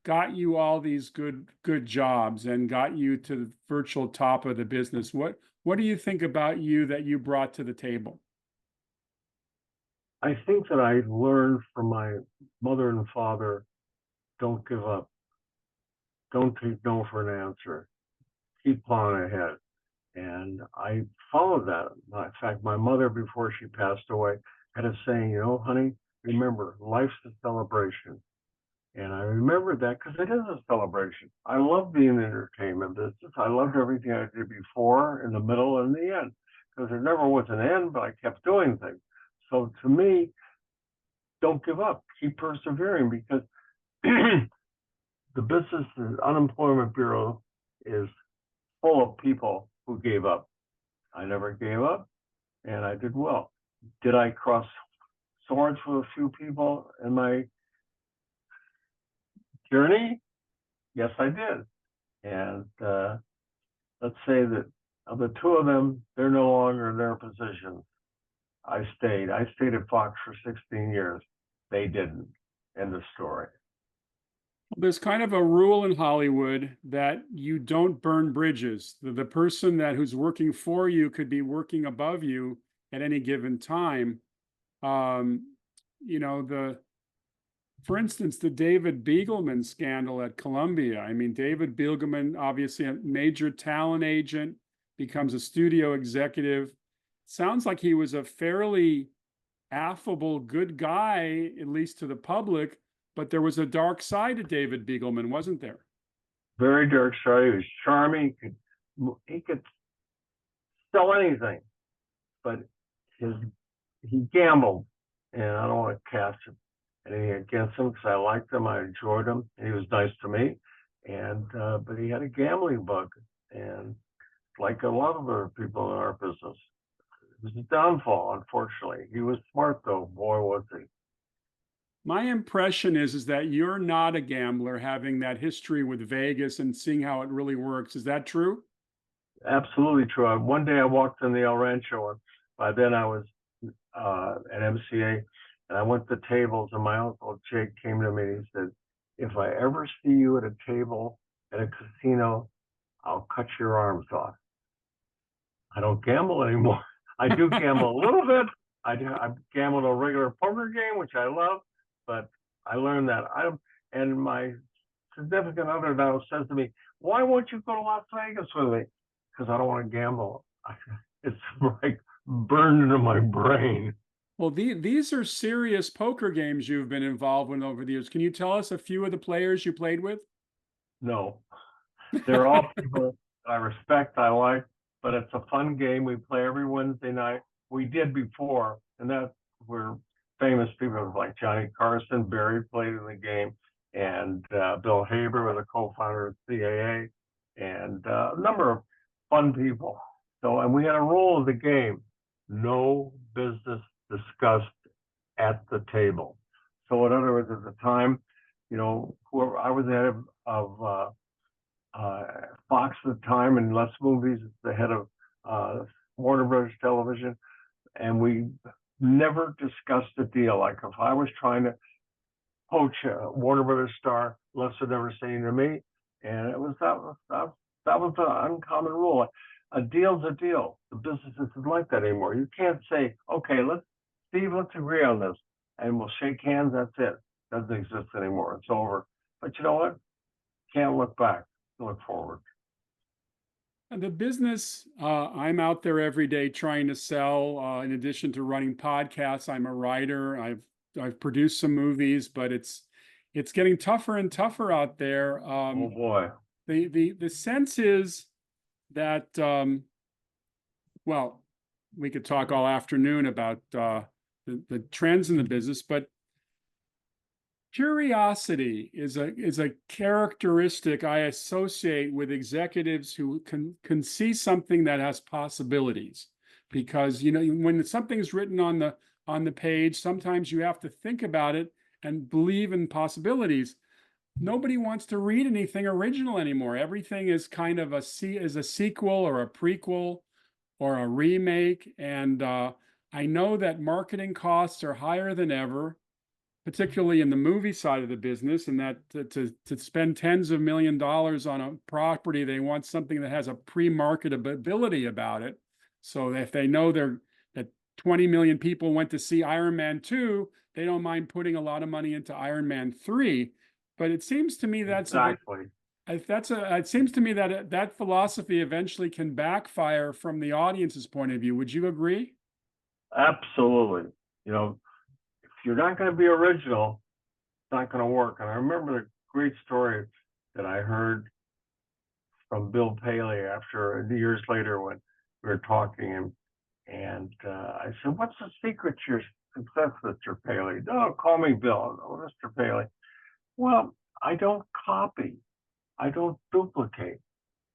got you all these good jobs and got you to the virtual top of the business? What do you think about you that you brought to the table? I think that I learned from my mother and father, don't give up. Don't take no for an answer. Keep plowing ahead. And I followed that. In fact, my mother, before she passed away, had a saying, honey, remember, life's a celebration. And I remembered that because it is a celebration. I love being in the entertainment business. I loved everything I did before, in the middle, and the end. Because there never was an end, but I kept doing things. So to me, don't give up. Keep persevering, because the Business and Unemployment Bureau is full of people who gave up. I never gave up, and I did well. Did I cross swords with a few people in my journey? Yes, I did. And let's say that of the two of them, they're no longer in their positions. I stayed. I stayed at Fox for 16 years. They didn't. End of story. There's kind of a rule in Hollywood that you don't burn bridges. The person who's working for you could be working above you at any given time. Um, you know, for instance, the David Begelman scandal at Columbia. I mean, David Begelman, obviously a major talent agent, becomes a studio executive. Sounds like he was a fairly affable, good guy, at least to the public, but there was a dark side to David Begelman, wasn't there? Very dark side. He was charming. He could sell anything, but his he gambled, and I don't want to cast anything against him because I liked him, I enjoyed him, and he was nice to me. And but he had a gambling bug, and like a lot of other people in our business, it was a downfall. Unfortunately, he was smart though. Boy, was he! My impression is that you're not a gambler, having that history with Vegas and seeing how it really works. Is that true? Absolutely true. One day I walked in the El Rancho, and by then I was at MCA, and I went to tables, and my uncle Jake came to me and he said, "If I ever see you at a table at a casino, I'll cut your arms off." I don't gamble anymore. I do gamble a little bit. I gambled a regular poker game, which I love, but I learned that and my significant other now says to me, "Why won't you go to Las Vegas with me?" Because I don't want to gamble. It's like burned into my brain. Well, these are serious poker games you've been involved with over the years. Can you tell us a few of the players you played with? No, they're all people that I respect, I like, but it's a fun game. We play every Wednesday night. We did before, and that were famous people like Johnny Carson. Barry played in the game, and Bill Haber was a co-founder of CAA, and a number of fun people. So, and we had a rule of the game: no business discussed at the table. So, in other words, at the time, whoever I was the head of Fox at the time, and Les Movies, the head of Warner Brothers Television, and we never discussed the deal. Like if I was trying to poach a Warner Brothers star, Les would never say anything to me, and that was an uncommon rule. A deal's a deal. The business isn't like that anymore. You can't say, "Okay, let's agree on this, and we'll shake hands." That's it. Doesn't exist anymore. It's over. But you know what? Can't look back. Look forward. The business, I'm out there every day trying to sell. In addition to running podcasts, I'm a writer. I've produced some movies, but it's getting tougher and tougher out there. Oh boy. The sense is that well, we could talk all afternoon about the trends in the business, but curiosity is a characteristic I associate with executives who can see something that has possibilities. Because when something's written on the page, sometimes you have to think about it and believe in possibilities. Nobody wants to read anything original anymore. Everything is kind of a sequel or a prequel or a remake. And I know that marketing costs are higher than ever. particularly in the movie side of the business, and that to spend tens of $1 millions on a property, they want something that has a pre-marketability about it. So if they know that 20 million people went to see Iron Man 2, they don't mind putting a lot of money into Iron Man 3. But it seems to me Exactly. it seems to me that that philosophy eventually can backfire from the audience's point of view. Would you agree? Absolutely. You know, if you're not going to be original, it's not going to work. And I remember the great story that I heard from Bill Paley after years later when we were talking, and I said, "What's the secret to your success, Mr. Paley?" "No, call me Bill." "Oh, Mr. Paley." "Well, I don't copy. I don't duplicate."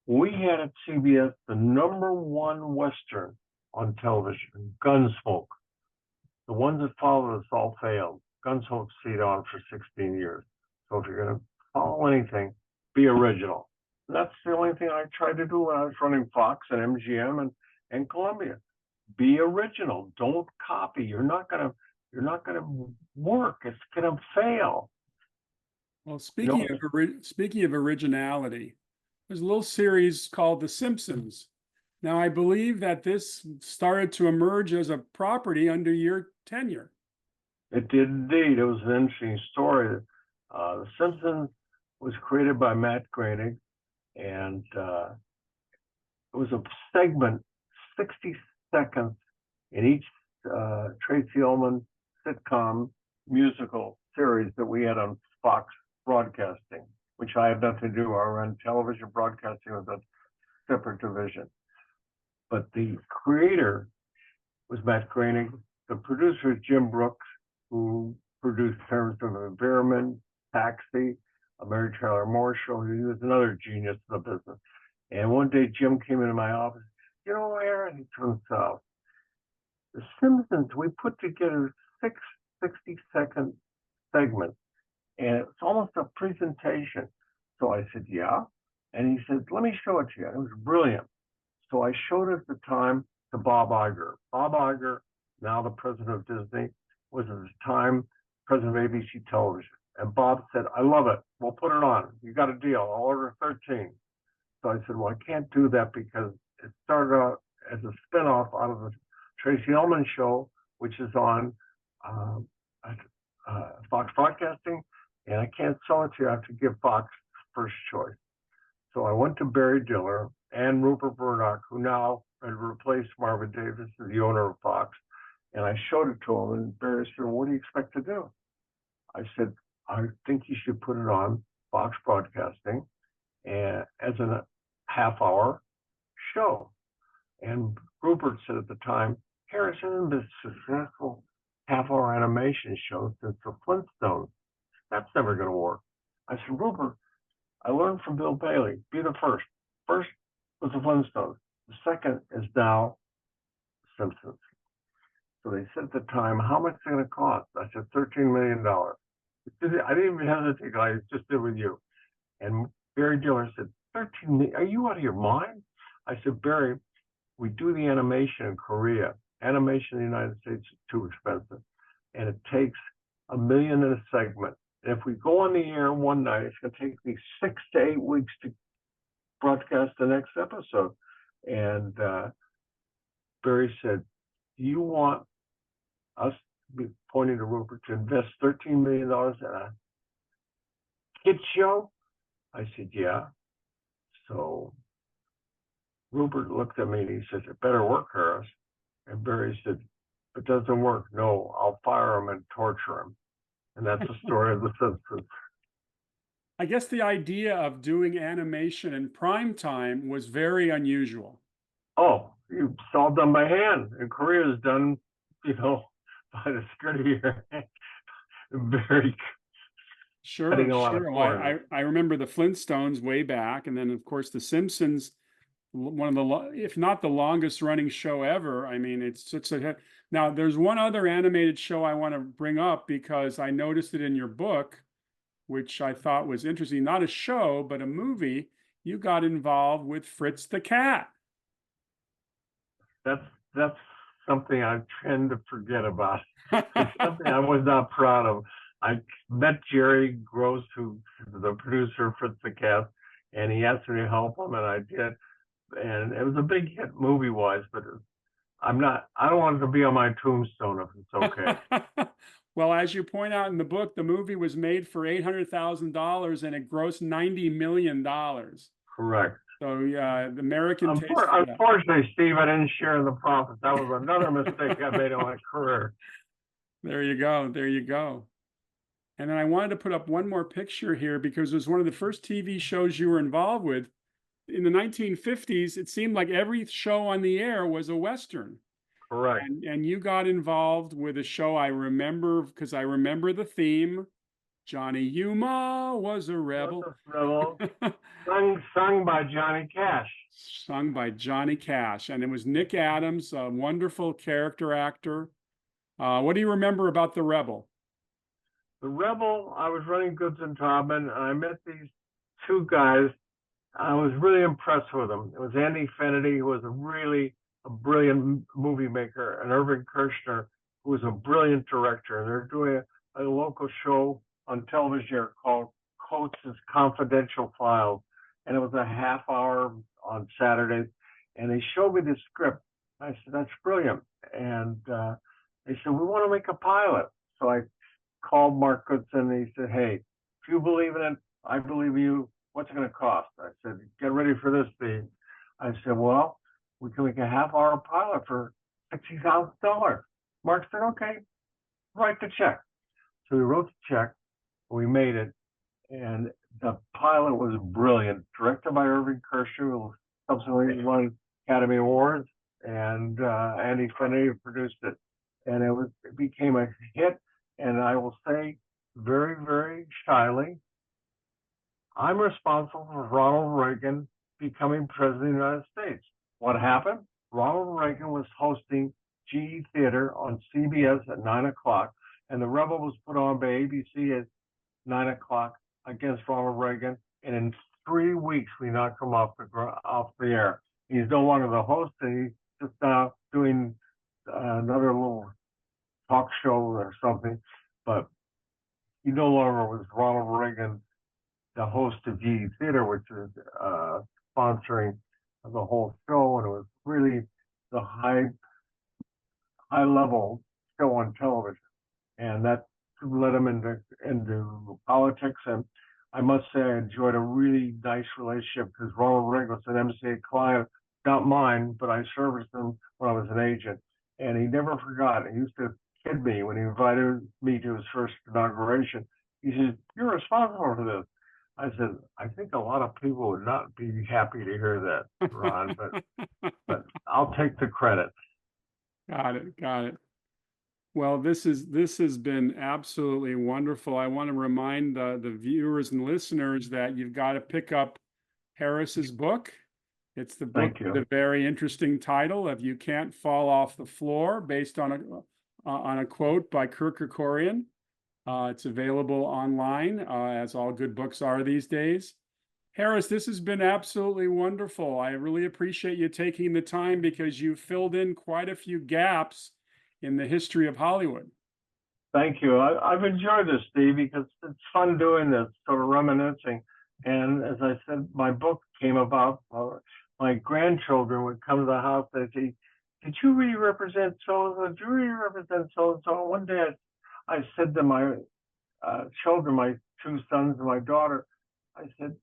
We had at CBS the #1 Western on television, Gunsmoke. The ones that followed us all failed. Gunsmoke stayed on for 16 years. So if you're going to follow anything, be original. And that's the only thing I tried to do when I was running Fox and MGM and Columbia. Be original. Don't copy. You're not gonna work. It's gonna fail. Well, You know, speaking of originality, there's a little series called The Simpsons. Now, I believe that this started to emerge as a property under your tenure. it did indeed. It was an interesting story. The Simpsons was created by Matt Groening, and it was a segment, 60 seconds in each Tracy Ullman sitcom musical series that we had on Fox Broadcasting, which I had nothing to do. I ran television broadcasting with a separate division. But the creator was Matt Groening. The producer is Jim Brooks, who produced Terms of Environment, Taxi, a Mary Tyler Moore Show. He was another genius in the business. And one day Jim came into my office. "You know, Aaron," he turns out, "The Simpsons, we put together 60-second segments, and it's almost a presentation." So I said, "Yeah." And he said, "Let me show it to you." And it was brilliant. So I showed it at the time to Bob Iger. Bob Iger, now the president of Disney, was at the time president of ABC Television. And Bob said, "I love it. We'll put it on. You got a deal. I'll order 13. So I said, "Well, I can't do that because it started out as a spinoff out of the Tracy Ullman Show, which is on Fox Broadcasting, and I can't sell it to you. I have to give Fox first choice." So I went to Barry Diller and Rupert Murdoch, who now had replaced Marvin David as the owner of Fox, and I showed it to him. And Barry said, "What do you expect to do?" I said, "I think you should put it on Fox Broadcasting and as a half-hour show." And Rupert said at the time, "Harris, hasn't been a successful half-hour animation show since the Flintstones. That's never going to work." I said, "Rupert, I learned from Bill Paley, be the first. First was the Flintstones. The second is now Simpsons." So they said at the time, "How much is it going to cost?" I said, $13 million. I didn't even hesitate. I just did with you. And Barry Diller said, 13 million, are you out of your mind? I said, "Barry, we do the animation in Korea. Animation in the United States is too expensive. And it takes $1 million in a segment. And if we go on the air one night, it's going to take me 6 to 8 weeks to broadcast the next episode." And Barry said, "Do you want us," pointing to Rupert, "to invest $13 million in a kid show?" I said, "Yeah." So Rupert looked at me and he said, "It better work, Harris." And Barry said, "If it doesn't work, no, I'll fire him and torture him." And that's the story of The Simpsons. I guess the idea of doing animation in prime time was very unusual. Oh, it's all done by hand. And Korea is done, by the skirt of your hand. Very Sure, cutting a lot of sure. corners. I remember the Flintstones way back, and then of course the Simpsons, one of the if not the longest running show ever. I mean, it's such a now. There's one other animated show I want to bring up because I noticed it in your book, which I thought was interesting. Not a show, but a movie. You got involved with Fritz the Cat. That's something I tend to forget about. It's something I was not proud of. I met Jerry Gross, who's the producer for the cast, and he asked me to help him, and I did. And it was a big hit movie-wise, but I don't want it to be on my tombstone if it's okay. Well, as you point out in the book, the movie was made for $800,000 and it grossed $90 million. Correct. So yeah, the American taste for that. Unfortunately, Steve, I didn't share in the profits. That was another mistake I made in my career. There you go. There you go. And then I wanted to put up one more picture here because it was one of the first TV shows you were involved with. In the 1950s, it seemed like every show on the air was a Western. Correct. And you got involved with a show I remember because I remember the theme. Johnny Yuma was a rebel. Sung by Johnny Cash. Sung by Johnny Cash. And it was Nick Adams, a wonderful character actor. What do you remember about the Rebel? The Rebel, I was running Goodson Todman, and I met these two guys. I was really impressed with them. It was Andy Fenady, who was a brilliant movie maker, and Irving Kershner, who was a brilliant director. And they're doing a local show on television here called Coates' Confidential Files. And it was a half hour on Saturdays. And they showed me the script. I said, that's brilliant. And they said, we want to make a pilot. So I called Mark Goodson and he said, hey, if you believe in it, I believe you. What's it going to cost? I said, get ready for this, Steve. I said, well, we can make a half-hour pilot for $60,000. Mark said, okay, write the check. So we wrote the check, we made it, and the pilot was brilliant. Directed by Irving Kershner, who subsequently won Academy Awards, and Andy Fenady produced it. And it became a hit, and I will say very, very shyly, I'm responsible for Ronald Reagan becoming president of the United States. What happened? Ronald Reagan was hosting GE Theater on CBS at 9 o'clock, and The Rebel was put on by ABC at 9 o'clock against Ronald Reagan. And in 3 weeks, we knocked him off the air. He's no longer the host, and he's just now doing another little talk show or something. But he no longer was Ronald Reagan, the host of GE Theater, which is sponsoring the whole show, and it was really the high level show on television, and that led him into politics. And I must say, I enjoyed a really nice relationship because Ronald Reagan was an MCA client, not mine, but I serviced him when I was an agent, and he never forgot. He used to kid me when he invited me to his first inauguration. He said, "You're responsible for this." I said, I think a lot of people would not be happy to hear that, Ron, but I'll take the credit. Got it. Got it. Well, this has been absolutely wonderful. I want to remind the viewers and listeners that you've got to pick up Harris's book. It's the book with a very interesting title of "You Can't Fall Off the Floor," based on a quote by Kirk Kerkorian. It's available online, as all good books are these days. Harris, this has been absolutely wonderful. I really appreciate you taking the time because you filled in quite a few gaps in the history of Hollywood. Thank you. I've enjoyed this, Steve, because it's fun doing this, sort of reminiscing. And as I said, my book came about. My grandchildren would come to the house. They'd say, "Did you really represent so-and-so? Did you really represent so-and-so?" One day I said to my children, my two sons and my daughter, I said,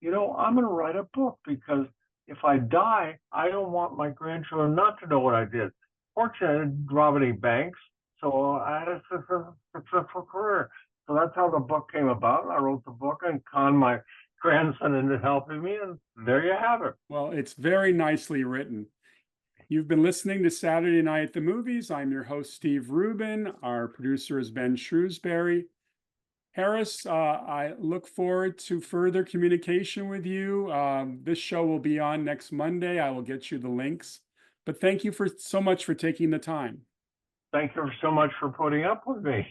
I'm going to write a book because if I die, I don't want my grandchildren not to know what I did. Fortunately, I didn't rob any banks, so I had a successful career. So that's how the book came about. I wrote the book and conned my grandson into helping me, and there you have it. Well, it's very nicely written. You've been listening to Saturday Night at the Movies. I'm your host, Steve Rubin. Our producer is Ben Shrewsbury. Harris, I look forward to further communication with you. This show will be on next Monday. I will get you the links. But thank you so much for taking the time. Thank you so much for putting up with me.